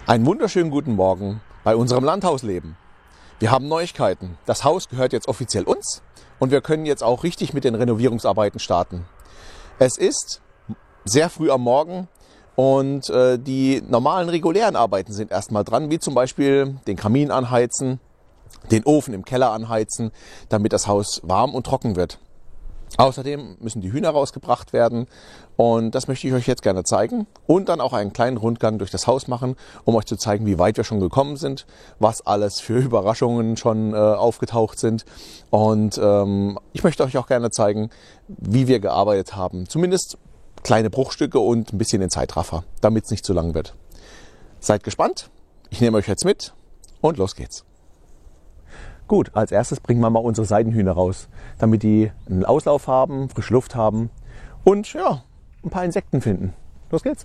Einen wunderschönen guten Morgen bei unserem Landhausleben. Wir haben Neuigkeiten. Das Haus gehört jetzt offiziell uns und wir können jetzt auch richtig mit den Renovierungsarbeiten starten. Es ist sehr früh am Morgen und die normalen regulären Arbeiten sind erstmal dran, wie zum Beispiel den Kamin anheizen, den Ofen im Keller anheizen, damit das Haus warm und trocken wird. Außerdem müssen die Hühner rausgebracht werden und das möchte ich euch jetzt gerne zeigen und dann auch einen kleinen Rundgang durch das Haus machen, um euch zu zeigen, wie weit wir schon gekommen sind, was alles für Überraschungen schon aufgetaucht sind und ich möchte euch auch gerne zeigen, wie wir gearbeitet haben. Zumindest kleine Bruchstücke und ein bisschen den Zeitraffer, damit es nicht zu lang wird. Seid gespannt, ich nehme euch jetzt mit und los geht's. Gut, als erstes bringen wir mal unsere Seidenhühner raus, damit die einen Auslauf haben, frische Luft haben und ja, ein paar Insekten finden. Los geht's!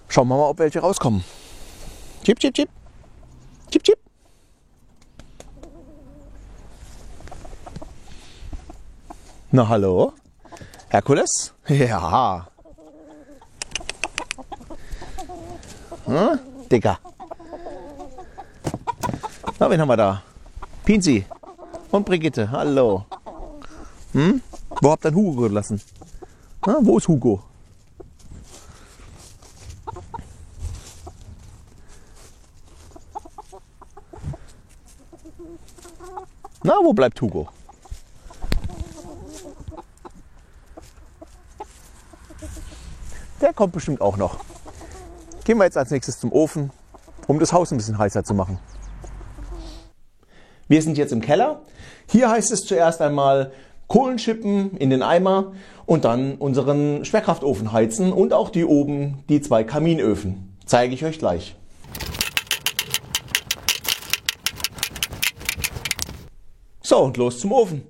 Schauen wir mal, ob welche rauskommen. Chip, chip, chip. Chip, chip. Na hallo? Herkules? Ja. Hm? Dicker. Na, wen haben wir da? Pinsi und Brigitte. Hallo. Hm? Wo habt ihr denn Hugo gelassen? Na, wo ist Hugo? Na, wo bleibt Hugo? Der kommt bestimmt auch noch. Gehen wir jetzt als nächstes zum Ofen, um das Haus ein bisschen heißer zu machen. Wir sind jetzt im Keller. Hier heißt es zuerst einmal Kohlenschippen in den Eimer und dann unseren Schwerkraftofen heizen und auch die oben, die 2 Kaminöfen. Zeige ich euch gleich. So, und los zum Ofen.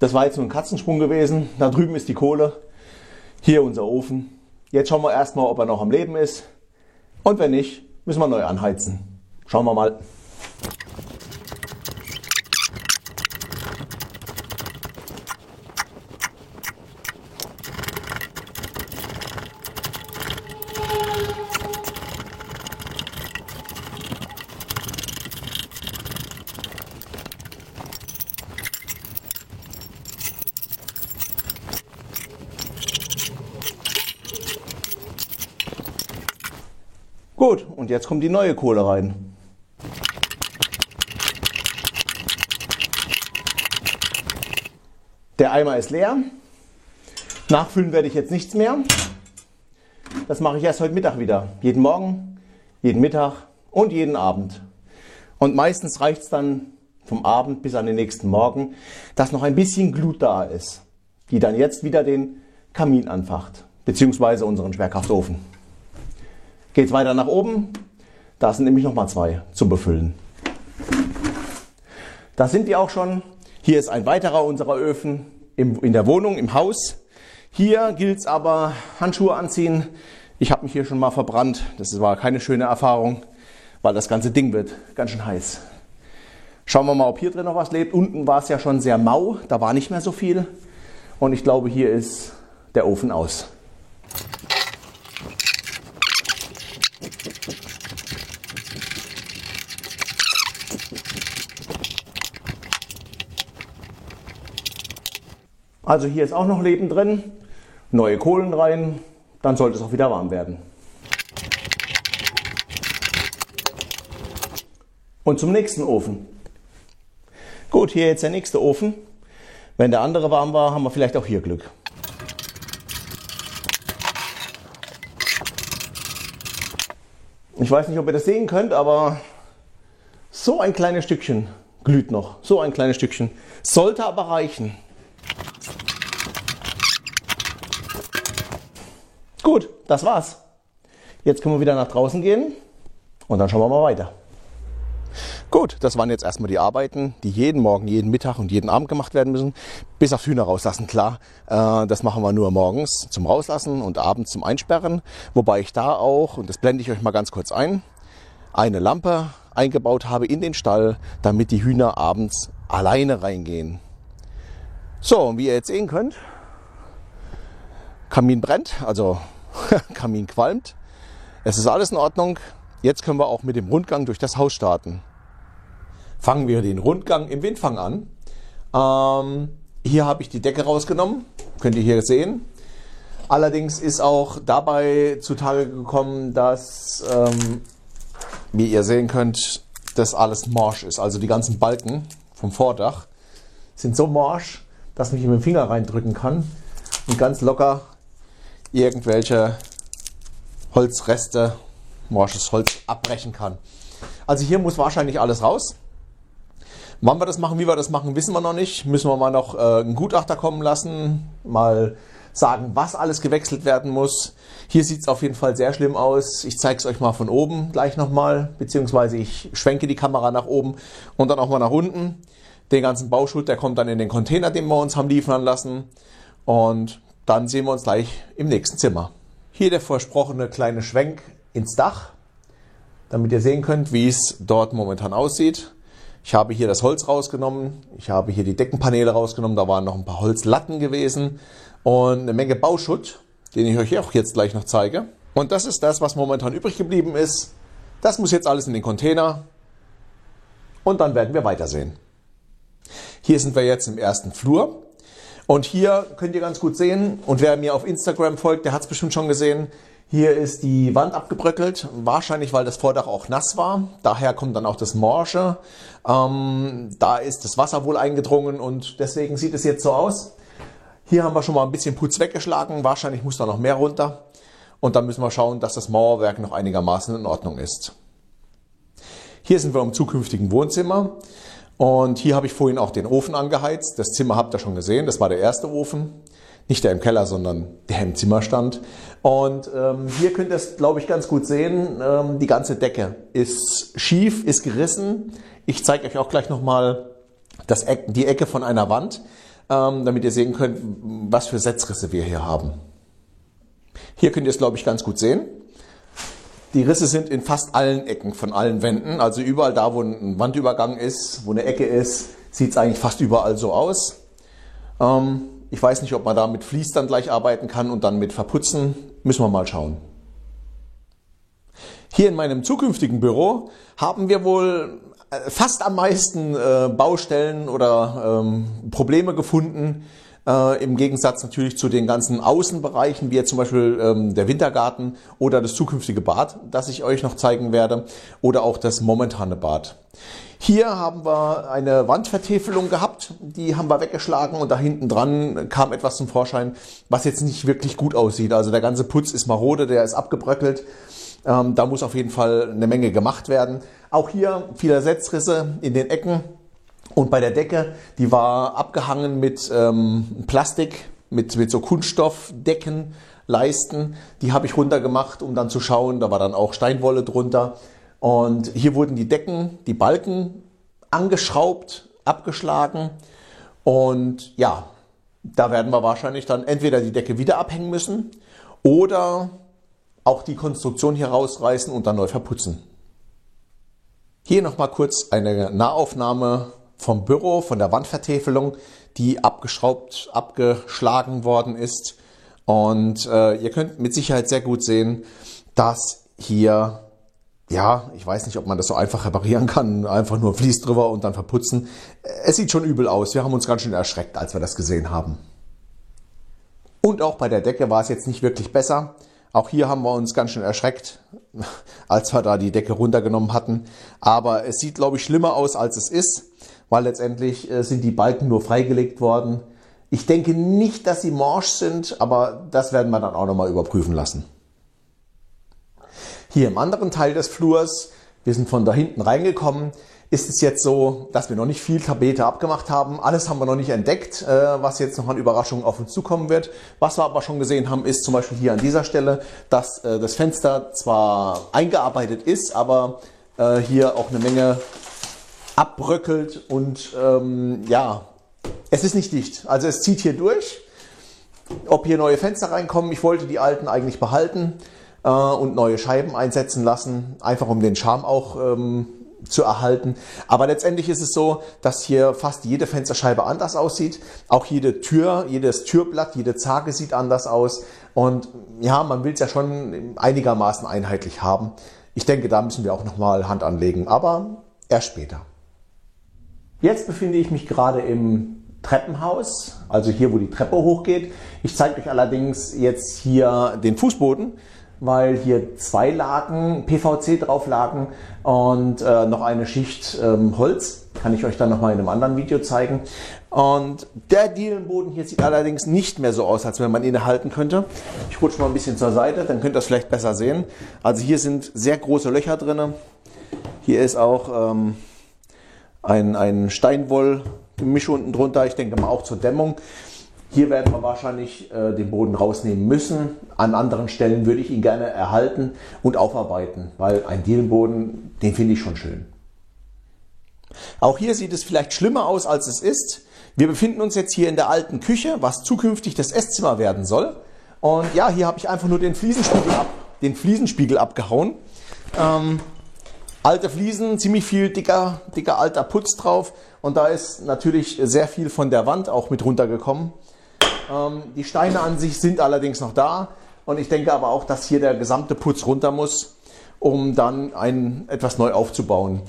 Das war jetzt nur ein Katzensprung gewesen. Da drüben ist die Kohle. Hier unser Ofen. Jetzt schauen wir erstmal, ob er noch am Leben ist. Und wenn nicht, müssen wir neu anheizen. Schauen wir mal. Gut, und jetzt kommt die neue Kohle rein. Der Eimer ist leer. Nachfüllen werde ich jetzt nichts mehr. Das mache ich erst heute Mittag wieder. Jeden Morgen, jeden Mittag und jeden Abend. Und meistens reicht es dann vom Abend bis an den nächsten Morgen, dass noch ein bisschen Glut da ist, die dann jetzt wieder den Kamin anfacht, beziehungsweise unseren Schwerkraftofen. Geht es weiter nach oben, da sind nämlich nochmal 2 zum Befüllen. Da sind die auch schon. Hier ist ein weiterer unserer Öfen in der Wohnung, im Haus. Hier gilt es aber Handschuhe anziehen. Ich habe mich hier schon mal verbrannt. Das war keine schöne Erfahrung, weil das ganze Ding wird ganz schön heiß. Schauen wir mal, ob hier drin noch was lebt. Unten war es ja schon sehr mau, da war nicht mehr so viel. Und ich glaube, hier ist der Ofen aus. Also hier ist auch noch Leben drin, neue Kohlen rein, dann sollte es auch wieder warm werden. Und zum nächsten Ofen. Gut, hier jetzt der nächste Ofen. Wenn der andere warm war, haben wir vielleicht auch hier Glück. Ich weiß nicht, ob ihr das sehen könnt, aber so ein kleines Stückchen glüht noch. So ein kleines Stückchen. Sollte aber reichen. Gut, das war's. Jetzt können wir wieder nach draußen gehen und dann schauen wir mal weiter. Gut, das waren jetzt erstmal die Arbeiten, die jeden Morgen, jeden Mittag und jeden Abend gemacht werden müssen. Bis aufs Hühner rauslassen, klar. Das machen wir nur morgens zum Rauslassen und abends zum Einsperren. Wobei ich da auch, und das blende ich euch mal ganz kurz ein, eine Lampe eingebaut habe in den Stall, damit die Hühner abends alleine reingehen. So, und wie ihr jetzt sehen könnt, Kamin brennt, also Kamin qualmt. Es ist alles in Ordnung. Jetzt können wir auch mit dem Rundgang durch das Haus starten. Fangen wir den Rundgang im Windfang an. Hier habe ich die Decke rausgenommen, könnt ihr hier sehen. Allerdings ist auch dabei zutage gekommen, dass, wie ihr sehen könnt, das alles morsch ist. Also die ganzen Balken vom Vordach sind so morsch, dass man hier mit dem Finger reindrücken kann und ganz locker irgendwelche Holzreste, morsches Holz abbrechen kann. Also hier muss wahrscheinlich alles raus. Wann wir das machen, wie wir das machen, wissen wir noch nicht. Müssen wir mal noch einen Gutachter kommen lassen, mal sagen, was alles gewechselt werden muss. Hier sieht es auf jeden Fall sehr schlimm aus. Ich zeige es euch mal von oben gleich nochmal, beziehungsweise ich schwenke die Kamera nach oben und dann auch mal nach unten. Den ganzen Bauschutt, der kommt dann in den Container, den wir uns haben liefern lassen. Und dann sehen wir uns gleich im nächsten Zimmer. Hier der versprochene kleine Schwenk ins Dach, damit ihr sehen könnt, wie es dort momentan aussieht. Ich habe hier das Holz rausgenommen, ich habe hier die Deckenpaneele rausgenommen, da waren noch ein paar Holzlatten gewesen und eine Menge Bauschutt, den ich euch auch jetzt gleich noch zeige. Und das ist das, was momentan übrig geblieben ist. Das muss jetzt alles in den Container und dann werden wir weitersehen. Hier sind wir jetzt im ersten Flur und hier könnt ihr ganz gut sehen, und wer mir auf Instagram folgt, der hat es bestimmt schon gesehen, hier ist die Wand abgebröckelt, wahrscheinlich weil das Vordach auch nass war. Daher kommt dann auch das Morsche. Da ist das Wasser wohl eingedrungen und deswegen sieht es jetzt so aus. Hier haben wir schon mal ein bisschen Putz weggeschlagen, wahrscheinlich muss da noch mehr runter. Und dann müssen wir schauen, dass das Mauerwerk noch einigermaßen in Ordnung ist. Hier sind wir im zukünftigen Wohnzimmer. Und hier habe ich vorhin auch den Ofen angeheizt. Das Zimmer habt ihr schon gesehen, das war der erste Ofen. Nicht der im Keller, sondern der im Zimmer stand. Und hier könnt ihr es, glaube ich, ganz gut sehen. Die ganze Decke ist schief, ist gerissen. Ich zeige euch auch gleich nochmal die Ecke von einer Wand, damit ihr sehen könnt, was für Setzrisse wir hier haben. Hier könnt ihr es, glaube ich, ganz gut sehen. Die Risse sind in fast allen Ecken von allen Wänden. Also überall da, wo ein Wandübergang ist, wo eine Ecke ist, sieht es eigentlich fast überall so aus. Ich weiß nicht, ob man da mit Vlies dann gleich arbeiten kann und dann mit Verputzen. Müssen wir mal schauen. Hier in meinem zukünftigen Büro haben wir wohl fast am meisten Baustellen oder Probleme gefunden. Im Gegensatz natürlich zu den ganzen Außenbereichen, wie jetzt zum Beispiel der Wintergarten oder das zukünftige Bad, das ich euch noch zeigen werde, oder auch das momentane Bad. Hier haben wir eine Wandvertäfelung gehabt, die haben wir weggeschlagen und da hinten dran kam etwas zum Vorschein, was jetzt nicht wirklich gut aussieht. Also der ganze Putz ist marode, der ist abgebröckelt. Da muss auf jeden Fall eine Menge gemacht werden. Auch hier viele Setzrisse in den Ecken und bei der Decke, die war abgehangen mit Plastik, mit so Kunststoffdeckenleisten. Die habe ich runtergemacht, um dann zu schauen, da war dann auch Steinwolle drunter. Und hier wurden die Decken, die Balken angeschraubt, abgeschlagen und ja, da werden wir wahrscheinlich dann entweder die Decke wieder abhängen müssen oder auch die Konstruktion hier rausreißen und dann neu verputzen. Hier nochmal kurz eine Nahaufnahme vom Büro, von der Wandvertäfelung, die abgeschraubt, abgeschlagen worden ist. Und ihr könnt mit Sicherheit sehr gut sehen, dass hier, ja, ich weiß nicht, ob man das so einfach reparieren kann, einfach nur Vlies drüber und dann verputzen. Es sieht schon übel aus. Wir haben uns ganz schön erschreckt, als wir das gesehen haben. Und auch bei der Decke war es jetzt nicht wirklich besser. Auch hier haben wir uns ganz schön erschreckt, als wir da die Decke runtergenommen hatten. Aber es sieht, glaube ich, schlimmer aus, als es ist, weil letztendlich sind die Balken nur freigelegt worden. Ich denke nicht, dass sie morsch sind, aber das werden wir dann auch nochmal überprüfen lassen. Hier im anderen Teil des Flurs, wir sind von da hinten reingekommen, ist es jetzt so, dass wir noch nicht viel Tapete abgemacht haben. Alles haben wir noch nicht entdeckt, was jetzt noch an Überraschungen auf uns zukommen wird. Was wir aber schon gesehen haben, ist zum Beispiel hier an dieser Stelle, dass das Fenster zwar eingearbeitet ist, aber hier auch eine Menge abbröckelt und ja, es ist nicht dicht. Also es zieht hier durch. Ob hier neue Fenster reinkommen, ich wollte die alten eigentlich behalten und neue Scheiben einsetzen lassen, einfach um den Charme auch zu erhalten. Aber letztendlich ist es so, dass hier fast jede Fensterscheibe anders aussieht. Auch jede Tür, jedes Türblatt, jede Zarge sieht anders aus. Und ja, man will es ja schon einigermaßen einheitlich haben. Ich denke, da müssen wir auch nochmal Hand anlegen, aber erst später. Jetzt befinde ich mich gerade im Treppenhaus, also hier, wo die Treppe hochgeht. Ich zeige euch allerdings jetzt hier den Fußboden, weil hier 2 Lagen PVC drauf lagen und noch eine Schicht Holz. Kann ich euch dann nochmal in einem anderen Video zeigen. Und der Dielenboden hier sieht allerdings nicht mehr so aus, als wenn man ihn erhalten könnte. Ich rutsche mal ein bisschen zur Seite, dann könnt ihr das vielleicht besser sehen. Also hier sind sehr große Löcher drin. Hier ist auch ein Steinwollgemisch unten drunter, ich denke mal auch zur Dämmung. Hier werden wir wahrscheinlich den Boden rausnehmen müssen. An anderen Stellen würde ich ihn gerne erhalten und aufarbeiten, weil ein Dielenboden, den finde ich schon schön. Auch hier sieht es vielleicht schlimmer aus, als es ist. Wir befinden uns jetzt hier in der alten Küche, was zukünftig das Esszimmer werden soll. Und ja, hier habe ich einfach nur den Fliesenspiegel abgehauen. Alte Fliesen, ziemlich viel dicker alter Putz drauf. Und da ist natürlich sehr viel von der Wand auch mit runtergekommen. Die Steine an sich sind allerdings noch da. Und ich denke aber auch, dass hier der gesamte Putz runter muss, um dann etwas neu aufzubauen.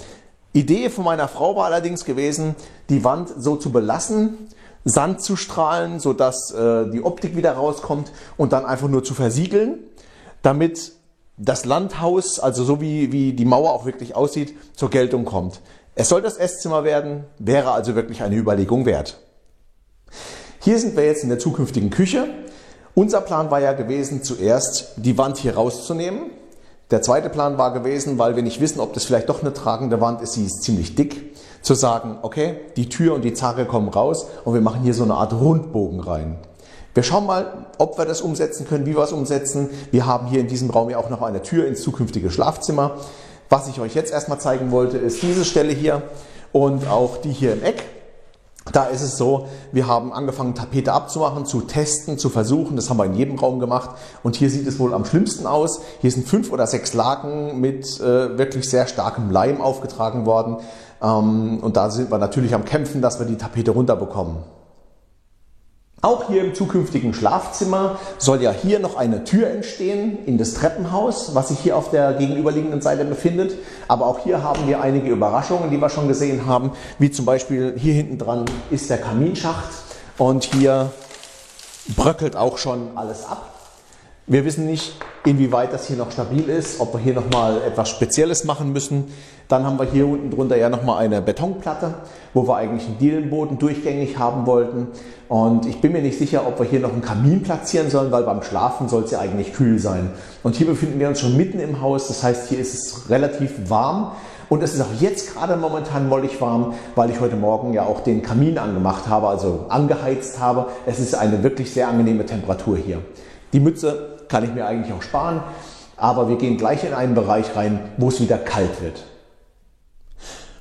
Idee von meiner Frau war allerdings gewesen, die Wand so zu belassen, Sand zu strahlen, sodass die Optik wieder rauskommt und dann einfach nur zu versiegeln, damit das Landhaus, also so wie die Mauer auch wirklich aussieht, zur Geltung kommt. Es soll das Esszimmer werden, wäre also wirklich eine Überlegung wert. Hier sind wir jetzt in der zukünftigen Küche. Unser Plan war ja gewesen, zuerst die Wand hier rauszunehmen. Der zweite Plan war gewesen, weil wir nicht wissen, ob das vielleicht doch eine tragende Wand ist, sie ist ziemlich dick, zu sagen, okay, die Tür und die Zarge kommen raus und wir machen hier so eine Art Rundbogen rein. Wir schauen mal, ob wir das umsetzen können, wie wir es umsetzen. Wir haben hier in diesem Raum ja auch noch eine Tür ins zukünftige Schlafzimmer. Was ich euch jetzt erstmal zeigen wollte, ist diese Stelle hier und auch die hier im Eck. Da ist es so, wir haben angefangen, Tapete abzumachen, zu testen, zu versuchen. Das haben wir in jedem Raum gemacht. Und hier sieht es wohl am schlimmsten aus. Hier sind 5 oder 6 Laken mit wirklich sehr starkem Leim aufgetragen worden. Und da sind wir natürlich am Kämpfen, dass wir die Tapete runterbekommen. Auch hier im zukünftigen Schlafzimmer soll ja hier noch eine Tür entstehen in das Treppenhaus, was sich hier auf der gegenüberliegenden Seite befindet. Aber auch hier haben wir einige Überraschungen, die wir schon gesehen haben, wie zum Beispiel hier hinten dran ist der Kaminschacht und hier bröckelt auch schon alles ab. Wir wissen nicht, inwieweit das hier noch stabil ist, ob wir hier nochmal etwas Spezielles machen müssen. Dann haben wir hier unten drunter ja nochmal eine Betonplatte, wo wir eigentlich einen Dielenboden durchgängig haben wollten. Und ich bin mir nicht sicher, ob wir hier noch einen Kamin platzieren sollen, weil beim Schlafen soll es ja eigentlich kühl sein. Und hier befinden wir uns schon mitten im Haus, das heißt, hier ist es relativ warm. Und es ist auch jetzt gerade momentan mollig warm, weil ich heute Morgen ja auch den Kamin angemacht habe, also angeheizt habe. Es ist eine wirklich sehr angenehme Temperatur hier. Die Mütze kann ich mir eigentlich auch sparen, aber wir gehen gleich in einen Bereich rein, wo es wieder kalt wird.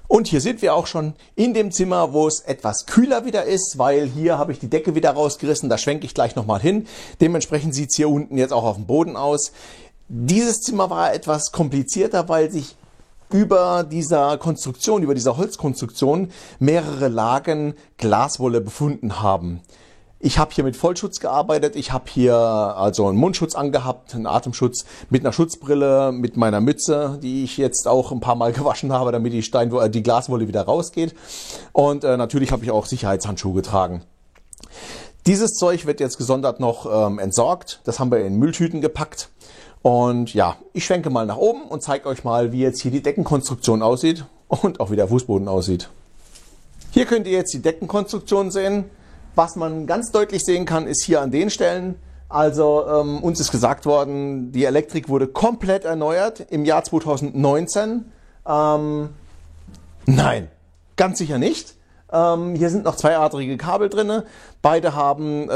Und hier sind wir auch schon in dem Zimmer, wo es etwas kühler wieder ist, weil hier habe ich die Decke wieder rausgerissen, da schwenke ich gleich nochmal hin. Dementsprechend sieht es hier unten jetzt auch auf dem Boden aus. Dieses Zimmer war etwas komplizierter, weil sich über dieser Konstruktion, über dieser Holzkonstruktion mehrere Lagen Glaswolle befunden haben. Ich habe hier mit Vollschutz gearbeitet, ich habe hier also einen Mundschutz angehabt, einen Atemschutz mit einer Schutzbrille, mit meiner Mütze, die ich jetzt auch ein paar Mal gewaschen habe, damit die Glaswolle wieder rausgeht. Und natürlich habe ich auch Sicherheitshandschuhe getragen. Dieses Zeug wird jetzt gesondert noch entsorgt, das haben wir in Mülltüten gepackt. Und ja, ich schwenke mal nach oben und zeige euch mal, wie jetzt hier die Deckenkonstruktion aussieht und auch wie der Fußboden aussieht. Hier könnt ihr jetzt die Deckenkonstruktion sehen. Was man ganz deutlich sehen kann, ist hier an den Stellen, also uns ist gesagt worden, die Elektrik wurde komplett erneuert im Jahr 2019. Nein, ganz sicher nicht. Hier sind noch zweiadrige Kabel drin. Beide haben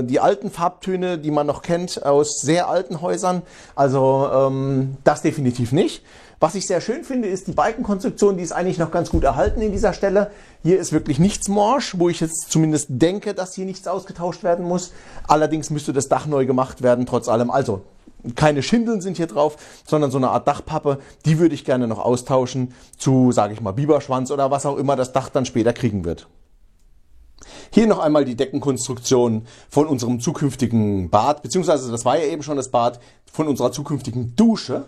die alten Farbtöne, die man noch kennt aus sehr alten Häusern. Also das definitiv nicht. Was ich sehr schön finde, ist die Balkenkonstruktion, die ist eigentlich noch ganz gut erhalten in dieser Stelle. Hier ist wirklich nichts morsch, wo ich jetzt zumindest denke, dass hier nichts ausgetauscht werden muss. Allerdings müsste das Dach neu gemacht werden, trotz allem. Also keine Schindeln sind hier drauf, sondern so eine Art Dachpappe. Die würde ich gerne noch austauschen zu, sage ich mal, Biberschwanz oder was auch immer das Dach dann später kriegen wird. Hier noch einmal die Deckenkonstruktion von unserem zukünftigen Bad, beziehungsweise das war ja eben schon das Bad von unserer zukünftigen Dusche.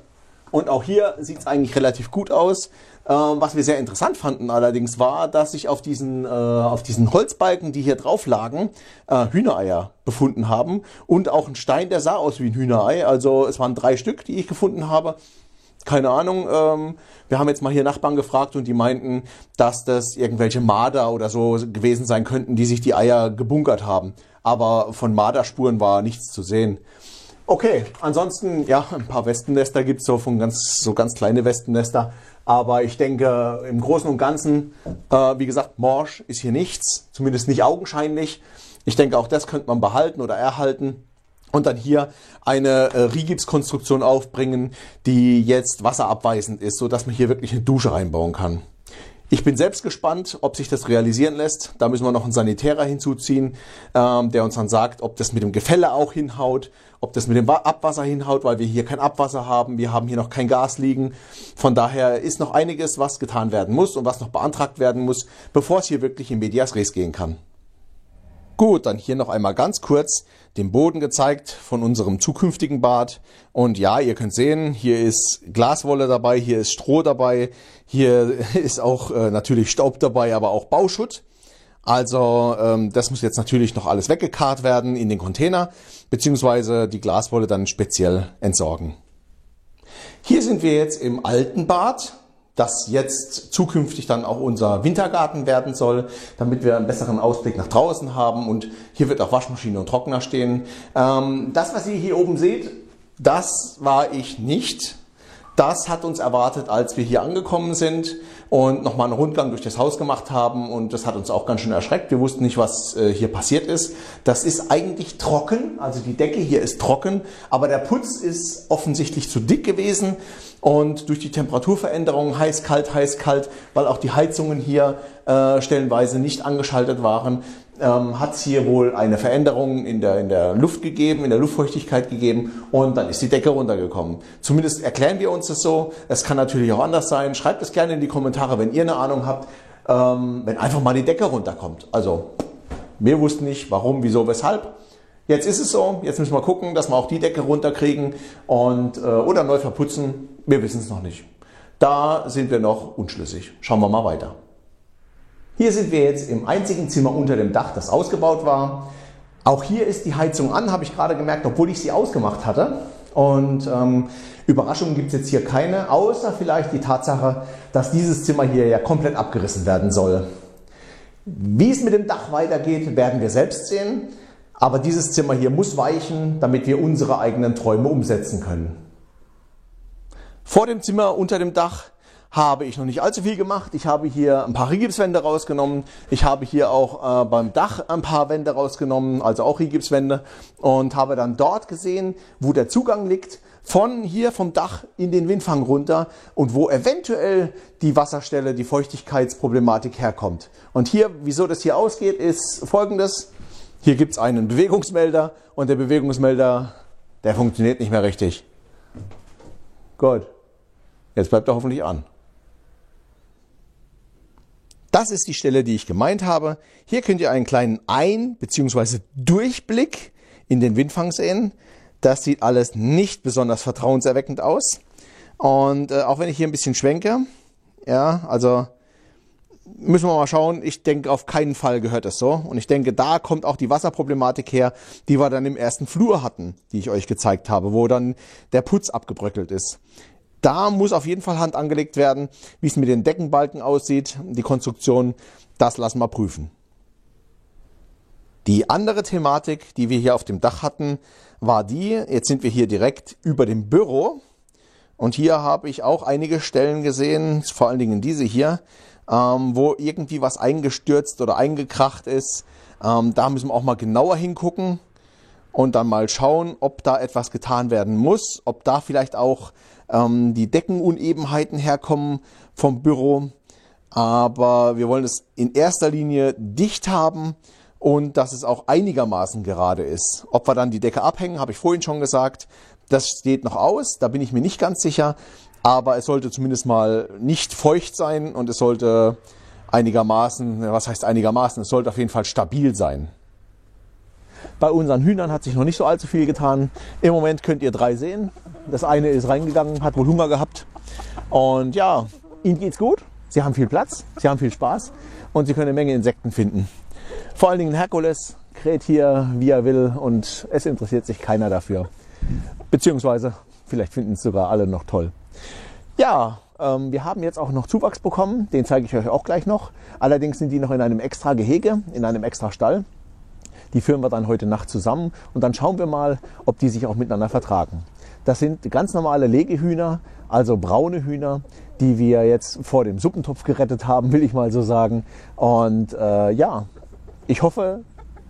Und auch hier sieht es eigentlich relativ gut aus. Was wir sehr interessant fanden allerdings war, dass sich auf diesen Holzbalken, die hier drauf lagen, Hühnereier befunden haben. Und auch ein Stein, der sah aus wie ein Hühnerei. Also es waren 3 Stück, die ich gefunden habe. Keine Ahnung, wir haben jetzt mal hier Nachbarn gefragt und die meinten, dass das irgendwelche Marder oder so gewesen sein könnten, die sich die Eier gebunkert haben. Aber von Marderspuren war nichts zu sehen. Okay, ansonsten, ja, ein paar Wespennester gibt es so ganz kleine Wespennester. Aber ich denke, im Großen und Ganzen, wie gesagt, morsch ist hier nichts, zumindest nicht augenscheinlich. Ich denke, auch das könnte man behalten oder erhalten. Und dann hier eine Rigipskonstruktion aufbringen, die jetzt wasserabweisend ist, sodass man hier wirklich eine Dusche reinbauen kann. Ich bin selbst gespannt, ob sich das realisieren lässt. Da müssen wir noch einen Sanitärer hinzuziehen, der uns dann sagt, ob das mit dem Gefälle auch hinhaut, ob das mit dem Abwasser hinhaut, weil wir hier kein Abwasser haben. Wir haben hier noch kein Gas liegen. Von daher ist noch einiges, was getan werden muss und was noch beantragt werden muss, bevor es hier wirklich in medias res gehen kann. Gut, dann hier noch einmal ganz kurz den Boden gezeigt von unserem zukünftigen Bad. Und ja, ihr könnt sehen, hier ist Glaswolle dabei, hier ist Stroh dabei, hier ist auch natürlich Staub dabei, aber auch Bauschutt. Also das muss jetzt natürlich noch alles weggekarrt werden in den Container, beziehungsweise die Glaswolle dann speziell entsorgen. Hier sind wir jetzt im alten Bad, das jetzt zukünftig dann auch unser Wintergarten werden soll, damit wir einen besseren Ausblick nach draußen haben. Und hier wird auch Waschmaschine und Trockner stehen. Das, was ihr hier oben seht, das war ich nicht. Das hat uns erwartet, als wir hier angekommen sind und nochmal einen Rundgang durch das Haus gemacht haben. Und das hat uns auch ganz schön erschreckt. Wir wussten nicht, was hier passiert ist. Das ist eigentlich trocken, also die Decke hier ist trocken, aber der Putz ist offensichtlich zu dick gewesen. Und durch die Temperaturveränderung, heiß, kalt, weil auch die Heizungen hier stellenweise nicht angeschaltet waren, hat es hier wohl eine Veränderung in der Luft gegeben, in der Luftfeuchtigkeit gegeben und dann ist die Decke runtergekommen. Zumindest erklären wir uns das so. Es kann natürlich auch anders sein. Schreibt es gerne in die Kommentare, wenn ihr eine Ahnung habt, wenn einfach mal die Decke runterkommt. Also wir wussten nicht, warum, wieso, weshalb. Jetzt ist es so. Jetzt müssen wir gucken, dass wir auch die Decke runterkriegen und oder neu verputzen. Wir wissen es noch nicht. Da sind wir noch unschlüssig. Schauen wir mal weiter. Hier sind wir jetzt im einzigen Zimmer unter dem Dach, das ausgebaut war. Auch hier ist die Heizung an, habe ich gerade gemerkt, obwohl ich sie ausgemacht hatte. Und Überraschungen gibt es jetzt hier keine, außer vielleicht die Tatsache, dass dieses Zimmer hier ja komplett abgerissen werden soll. Wie es mit dem Dach weitergeht, werden wir selbst sehen. Aber dieses Zimmer hier muss weichen, damit wir unsere eigenen Träume umsetzen können. Vor dem Zimmer unter dem Dach habe ich noch nicht allzu viel gemacht. Ich habe hier ein paar Rigipswände rausgenommen. Ich habe hier auch beim Dach ein paar Wände rausgenommen, also auch Rigipswände. Und habe dann dort gesehen, wo der Zugang liegt, von hier vom Dach in den Windfang runter und wo eventuell die Wasserstelle, die Feuchtigkeitsproblematik herkommt. Und hier, wieso das hier ausgeht, ist Folgendes. Hier gibt es einen Bewegungsmelder und der Bewegungsmelder, der funktioniert nicht mehr richtig. Gut, jetzt bleibt er hoffentlich an. Das ist die Stelle, die ich gemeint habe. Hier könnt ihr einen kleinen bzw. Durchblick in den Windfang sehen. Das sieht alles nicht besonders vertrauenserweckend aus. Und auch wenn ich hier ein bisschen schwenke, ja, also müssen wir mal schauen. Ich denke, auf keinen Fall gehört es so. Und ich denke, da kommt auch die Wasserproblematik her, die wir dann im ersten Flur hatten, die ich euch gezeigt habe, wo dann der Putz abgebröckelt ist. Da muss auf jeden Fall Hand angelegt werden. Wie es mit den Deckenbalken aussieht, die Konstruktion, das lassen wir prüfen. Die andere Thematik, die wir hier auf dem Dach hatten, war die, jetzt sind wir hier direkt über dem Büro. Und hier habe ich auch einige Stellen gesehen, vor allen Dingen diese hier, wo irgendwie was eingestürzt oder eingekracht ist. Da müssen wir auch mal genauer hingucken und dann mal schauen, ob da etwas getan werden muss, ob da vielleicht auch die Deckenunebenheiten herkommen vom Büro. Aber wir wollen es in erster Linie dicht haben und dass es auch einigermaßen gerade ist. Ob wir dann die Decke abhängen, habe ich vorhin schon gesagt. Das steht noch aus, da bin ich mir nicht ganz sicher. Aber es sollte zumindest mal nicht feucht sein und es sollte einigermaßen, was heißt einigermaßen, es sollte auf jeden Fall stabil sein. Bei unseren Hühnern hat sich noch nicht so allzu viel getan. Im Moment könnt ihr 3 sehen. Das eine ist reingegangen, hat wohl Hunger gehabt. Und ja, ihnen geht's gut. Sie haben viel Platz, sie haben viel Spaß und sie können eine Menge Insekten finden. Vor allen Dingen Herkules kräht hier, wie er will und es interessiert sich keiner dafür. Beziehungsweise, vielleicht finden es sogar alle noch toll. Ja, wir haben jetzt auch noch Zuwachs bekommen, den zeige ich euch auch gleich noch. Allerdings sind die noch in einem extra Gehege, in einem extra Stall. Die führen wir dann heute Nacht zusammen und dann schauen wir mal, ob die sich auch miteinander vertragen. Das sind ganz normale Legehühner, also braune Hühner, die wir jetzt vor dem Suppentopf gerettet haben, will ich mal so sagen. Und ja, ich hoffe,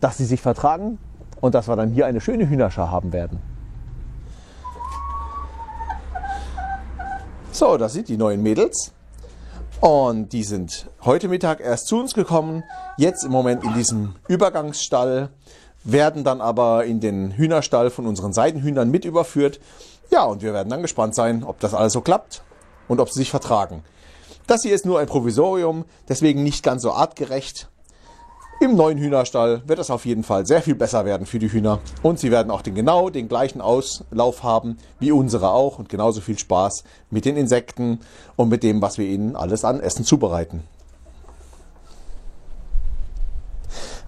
dass sie sich vertragen und dass wir dann hier eine schöne Hühnerschar haben werden. So, das sind die neuen Mädels. Und die sind heute Mittag erst zu uns gekommen, jetzt im Moment in diesem Übergangsstall, werden dann aber in den Hühnerstall von unseren Seidenhühnern mit überführt. Ja, und wir werden dann gespannt sein, ob das alles so klappt und ob sie sich vertragen. Das hier ist nur ein Provisorium, deswegen nicht ganz so artgerecht. Im neuen Hühnerstall wird es auf jeden Fall sehr viel besser werden für die Hühner. Und sie werden auch genau den gleichen Auslauf haben wie unsere auch und genauso viel Spaß mit den Insekten und mit dem, was wir ihnen alles an Essen zubereiten.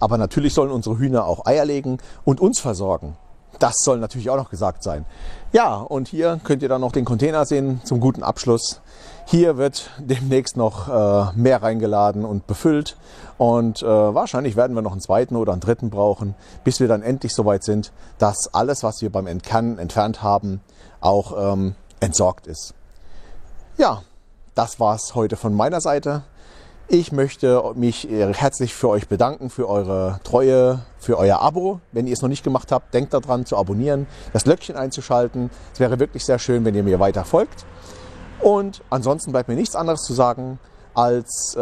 Aber natürlich sollen unsere Hühner auch Eier legen und uns versorgen. Das soll natürlich auch noch gesagt sein. Ja, und hier könnt ihr dann noch den Container sehen zum guten Abschluss. Hier wird demnächst noch mehr reingeladen und befüllt. Und wahrscheinlich werden wir noch einen zweiten oder einen dritten brauchen, bis wir dann endlich soweit sind, dass alles, was wir beim Entkernen entfernt haben, auch entsorgt ist. Ja, das war's heute von meiner Seite. Ich möchte mich herzlich für euch bedanken, für eure Treue, für euer Abo. Wenn ihr es noch nicht gemacht habt, denkt daran zu abonnieren, das Glöckchen einzuschalten. Es wäre wirklich sehr schön, wenn ihr mir weiter folgt. Und ansonsten bleibt mir nichts anderes zu sagen als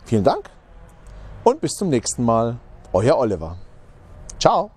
vielen Dank und bis zum nächsten Mal. Euer Oliver. Ciao.